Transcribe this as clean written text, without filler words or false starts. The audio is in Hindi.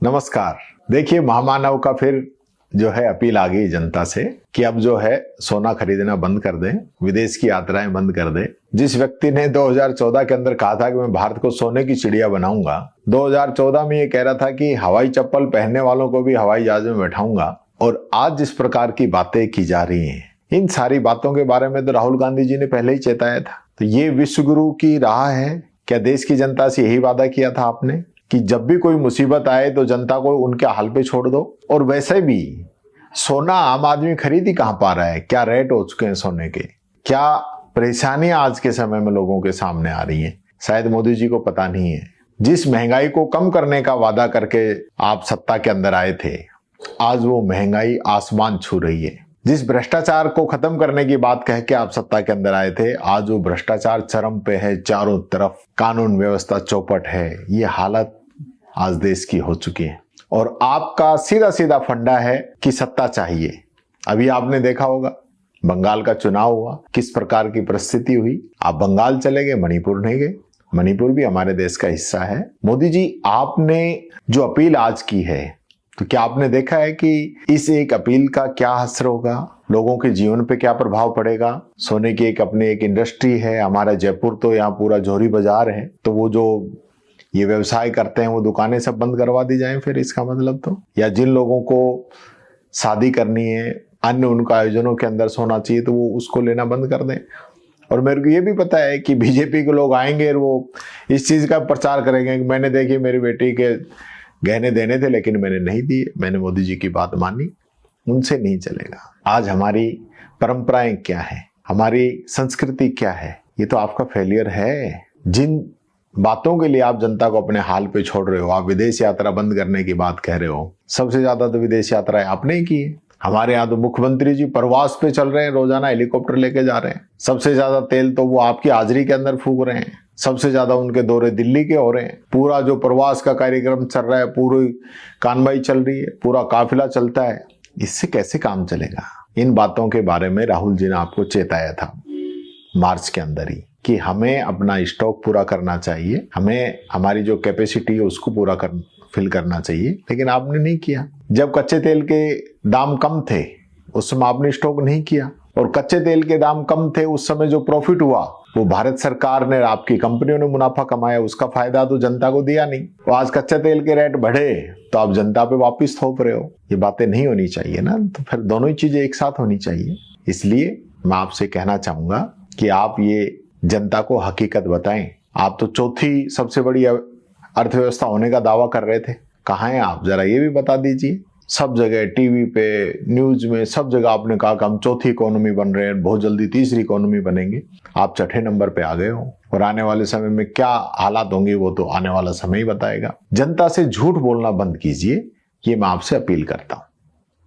नमस्कार। देखिए, महामानव का फिर जो है अपील आ गई जनता से कि अब जो है सोना खरीदना बंद कर दें, विदेश की यात्राएं बंद कर दें। जिस व्यक्ति ने 2014 के अंदर कहा था कि मैं भारत को सोने की चिड़िया बनाऊंगा, 2014 में ये कह रहा था कि हवाई चप्पल पहनने वालों को भी हवाई जहाज में बैठाऊंगा, और आज जिस प्रकार की बातें की जा रही हैं, इन सारी बातों के बारे में तो राहुल गांधी जी ने पहले ही चेताया था। तो ये विश्व गुरु की राह है क्या? देश की जनता से यही वादा किया था आपने कि जब भी कोई मुसीबत आए तो जनता को उनके हाल पे छोड़ दो। और वैसे भी सोना आम आदमी खरीद ही कहां पा रहा है? क्या रेट हो चुके हैं सोने के? क्या परेशानियां आज के समय में लोगों के सामने आ रही हैं? शायद मोदी जी को पता नहीं है। जिस महंगाई को कम करने का वादा करके आप सत्ता के अंदर आए थे, आज वो महंगाई आसमान छू रही है। जिस भ्रष्टाचार को खत्म करने की बात कह के आप सत्ता के अंदर आए थे, आज वो भ्रष्टाचार चरम पे है। चारों तरफ कानून व्यवस्था चौपट है। ये हालत आज देश की हो चुकी है। और आपका सीधा सीधा फंडा है कि सत्ता चाहिए। अभी आपने देखा होगा बंगाल का चुनाव हुआ, किस प्रकार की परिस्थिति हुई। आप बंगाल चले गए, मणिपुर नहीं गए। मणिपुर भी हमारे देश का हिस्सा है। मोदी जी, आपने जो अपील आज की है, तो क्या आपने देखा है कि इस एक अपील का क्या असर होगा? लोगों के जीवन पे क्या प्रभाव पड़ेगा? सोने की अपनी एक इंडस्ट्री है। हमारा जयपुर तो यहाँ पूरा जोहरी बाजार है, तो वो जो ये व्यवसाय करते हैं वो दुकानें सब बंद करवा दी जाएं फिर, इसका मतलब तो। या जिन लोगों को शादी करनी है, अन्य उनका आयोजनों के अंदर सोना चाहिए, तो वो उसको लेना बंद कर दें। और मेरे को ये भी पता है कि बीजेपी के लोग आएंगे और वो इस चीज का प्रचार करेंगे कि मैंने देखिए मेरी बेटी के गहने देने थे लेकिन मैंने नहीं दिए, मैंने मोदी जी की बात मानी। उनसे नहीं चलेगा। आज हमारी परंपराएं क्या है, हमारी संस्कृति क्या है, ये तो आपका फेलियर है। जिन बातों के लिए आप जनता को अपने हाल पे छोड़ रहे हो, आप विदेश यात्रा बंद करने की बात कह रहे हो, सबसे ज्यादा तो विदेश यात्राएं आपने ही की है। हमारे यहाँ तो मुख्यमंत्री जी प्रवास पे चल रहे हैं, रोजाना हेलीकॉप्टर लेके जा रहे हैं। सबसे ज्यादा तेल तो वो आपकी हाजिरी के अंदर फूक रहे हैं। सबसे ज्यादा उनके दौरे दिल्ली के हो रहे हैं। पूरा जो प्रवास का कार्यक्रम चल रहा है, पूरी कानवाई चल रही है, पूरा काफिला चलता है। इससे कैसे काम चलेगा? इन बातों के बारे में राहुल जी ने आपको चेताया था मार्च के अंदर ही कि हमें अपना स्टॉक पूरा करना चाहिए, हमें हमारी जो कैपेसिटी है उसको पूरा फिल करना चाहिए, लेकिन आपने नहीं किया। जब कच्चे तेल के दाम कम थे उस समय आपने स्टॉक नहीं किया, और कच्चे तेल के दाम कम थे उस समय जो प्रॉफिट हुआ वो भारत सरकार ने, आपकी कंपनियों ने मुनाफा कमाया, उसका फायदा तो जनता को दिया नहीं। तो आज कच्चे तेल के रेट बढ़े तो आप जनता पे वापिस थोप रहे हो। ये बातें नहीं होनी चाहिए ना। तो फिर दोनों ही चीजें एक साथ होनी चाहिए। इसलिए मैं आपसे कहना चाहूंगा कि आप ये जनता को हकीकत बताएं। आप तो चौथी सबसे बड़ी अर्थव्यवस्था होने का दावा कर रहे थे, कहाँ हैं आप? जरा ये भी बता दीजिए। सब जगह टीवी पे, न्यूज में, सब जगह आपने कहा कि हम चौथी इकोनॉमी बन रहे हैं, बहुत जल्दी तीसरी इकोनॉमी बनेंगे। आप छठे नंबर पे आ गए हो, और आने वाले समय में क्या हालात होंगे वो तो आने वाला समय ही बताएगा। जनता से झूठ बोलना बंद कीजिए, ये मैं आपसे अपील करता हूं।